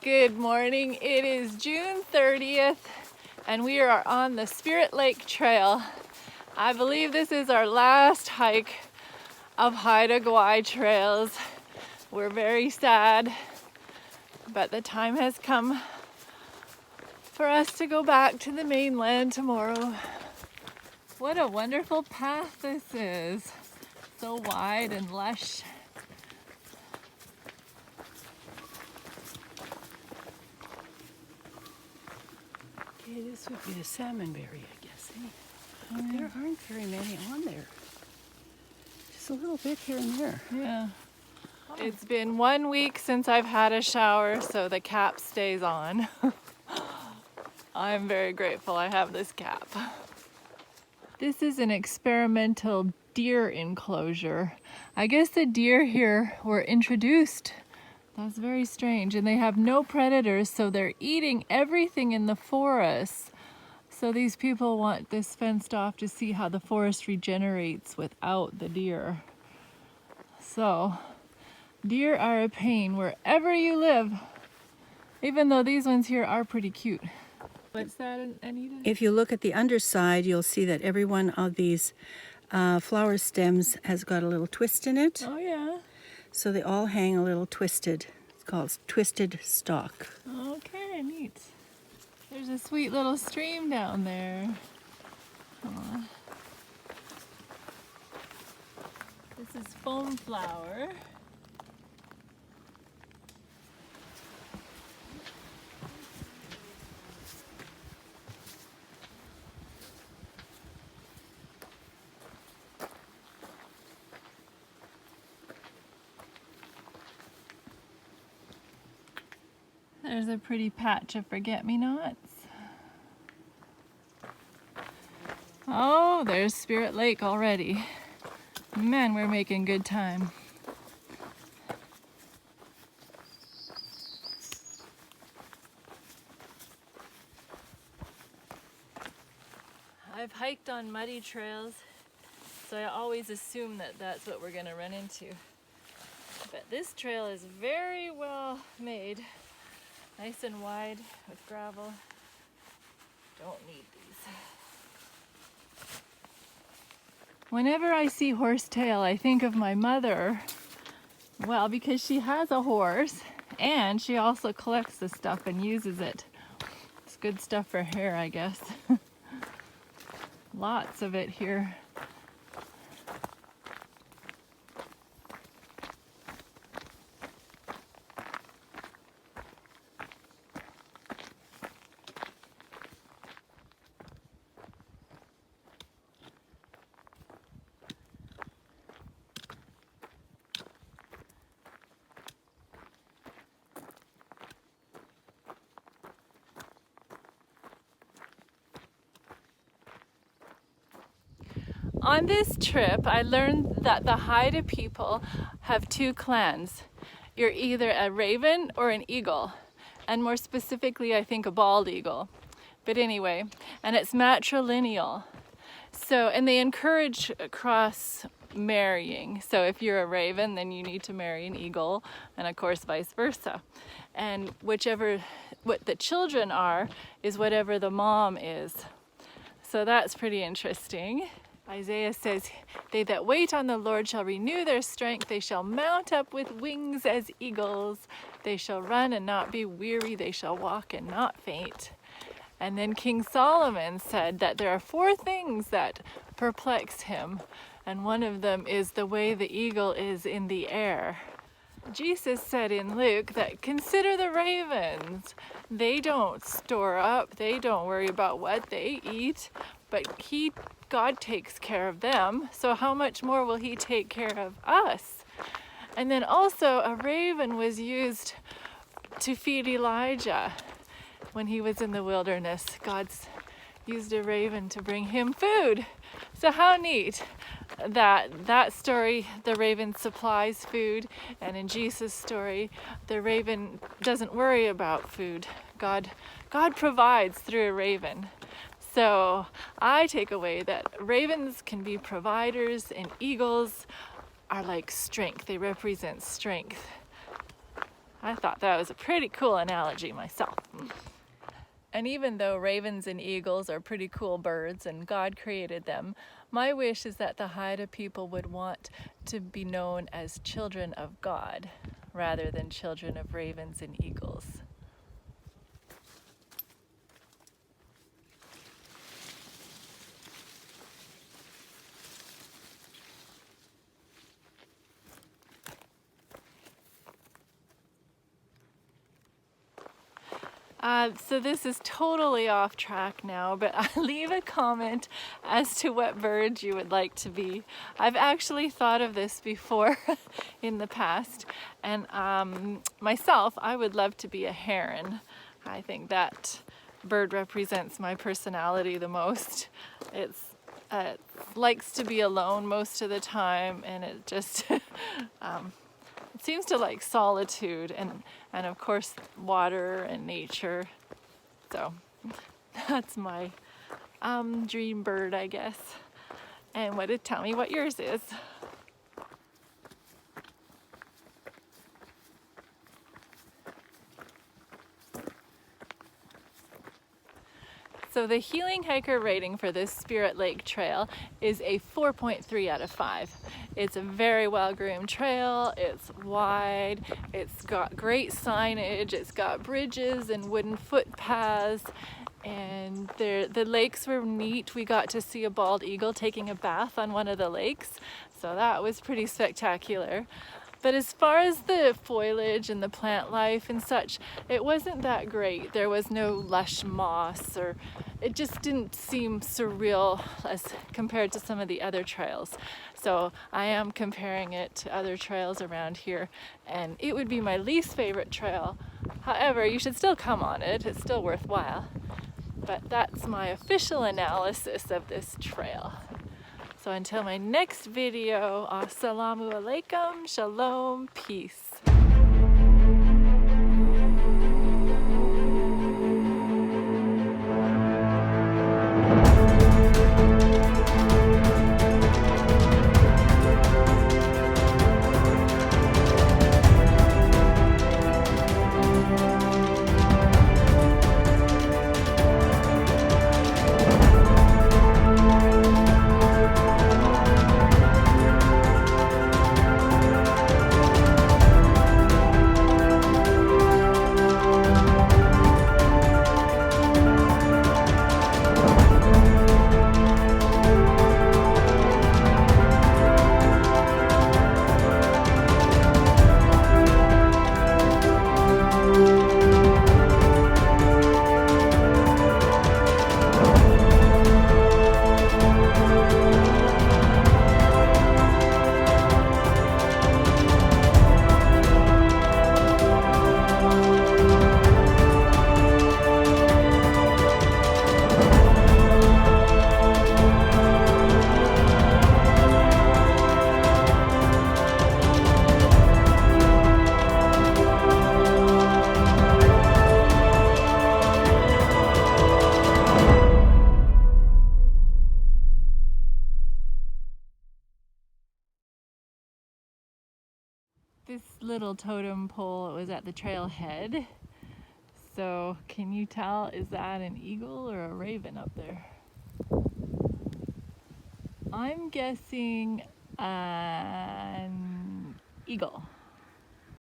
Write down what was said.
Good morning. It is June 30th and we are on the Spirit Lake Trail. I believe this is our last hike of Haida Gwaii trails. We're very sad, but the time has come for us to go back to the mainland tomorrow. What a wonderful path this is. So wide and lush. Okay, this would be the salmonberry, I guess. There aren't very many on there. Just a little bit here and there. Yeah. It's been 1 week since I've had a shower, so the cap stays on. I'm very grateful I have this cap. This is an experimental deer enclosure. I guess the deer here were introduced. That's very strange. And they have no predators, so they're eating everything in the forest. So these people want this fenced off to see how the forest regenerates without the deer. So deer are a pain wherever you live, even though these ones here are pretty cute. What's that, Anita? If you look at the underside, you'll see that every one of these flower stems has got a little twist in it. Oh yeah. So they all hang a little twisted. It's called twisted stalk. Okay, neat. There's a sweet little stream down there. Aww. This is foam flower. There's a pretty patch of forget-me-nots. Oh, there's Spirit Lake already. Man, we're making good time. I've hiked on muddy trails, so I always assume that that's what we're going to run into. But this trail is very well made. Nice and wide with gravel. Don't need these. Whenever I see horsetail, I think of my mother. Well, because she has a horse and she also collects the stuff and uses it. It's good stuff for hair, I guess. Lots of it here. On this trip, I learned that the Haida people have two clans. You're either a raven or an eagle, and more specifically, I think a bald eagle. But anyway, and it's matrilineal. So, and they encourage cross marrying. So if you're a raven, then you need to marry an eagle, and of course vice versa. And what the children are is whatever the mom is. So that's pretty interesting. Isaiah says, "They that wait on the Lord shall renew their strength. They shall mount up with wings as eagles. They shall run and not be weary. They shall walk and not faint." And then King Solomon said that there are 4 things that perplex him. And one of them is the way the eagle is in the air. Jesus said in Luke that consider the ravens. They don't store up. They don't worry about what they eat. But God takes care of them, so how much more will he take care of us? And then also a raven was used to feed Elijah when he was in the wilderness. God's used a raven to bring him food. So how neat that story, the raven supplies food, and in Jesus' story, the raven doesn't worry about food. God provides through a raven. So I take away that ravens can be providers and eagles are like strength. They represent strength. I thought that was a pretty cool analogy myself. And even though ravens and eagles are pretty cool birds and God created them, my wish is that the Haida people would want to be known as children of God rather than children of ravens and eagles. So this is totally off track now, but leave a comment as to what bird you would like to be. I've actually thought of this before in the past, and myself, I would love to be a heron. I think that bird represents my personality the most. It likes to be alone most of the time, and it just it seems to like solitude and of course water and nature. So that's my dream bird, I guess. And tell me what yours is. So the Healing Hiker rating for this Spirit Lake Trail is a 4.3 out of 5. It's a very well-groomed trail, it's wide, it's got great signage, it's got bridges and wooden footpaths, and the lakes were neat. We got to see a bald eagle taking a bath on one of the lakes, so that was pretty spectacular. But as far as the foliage and the plant life and such, it wasn't that great. There was no lush moss, or it just didn't seem surreal as compared to some of the other trails. So I am comparing it to other trails around here, and it would be my least favorite trail. However, you should still come on it. It's still worthwhile. But that's my official analysis of this trail. So until my next video, assalamu alaikum, shalom, peace. This little totem pole was at the trailhead. So can you tell, is that an eagle or a raven up there? I'm guessing an eagle.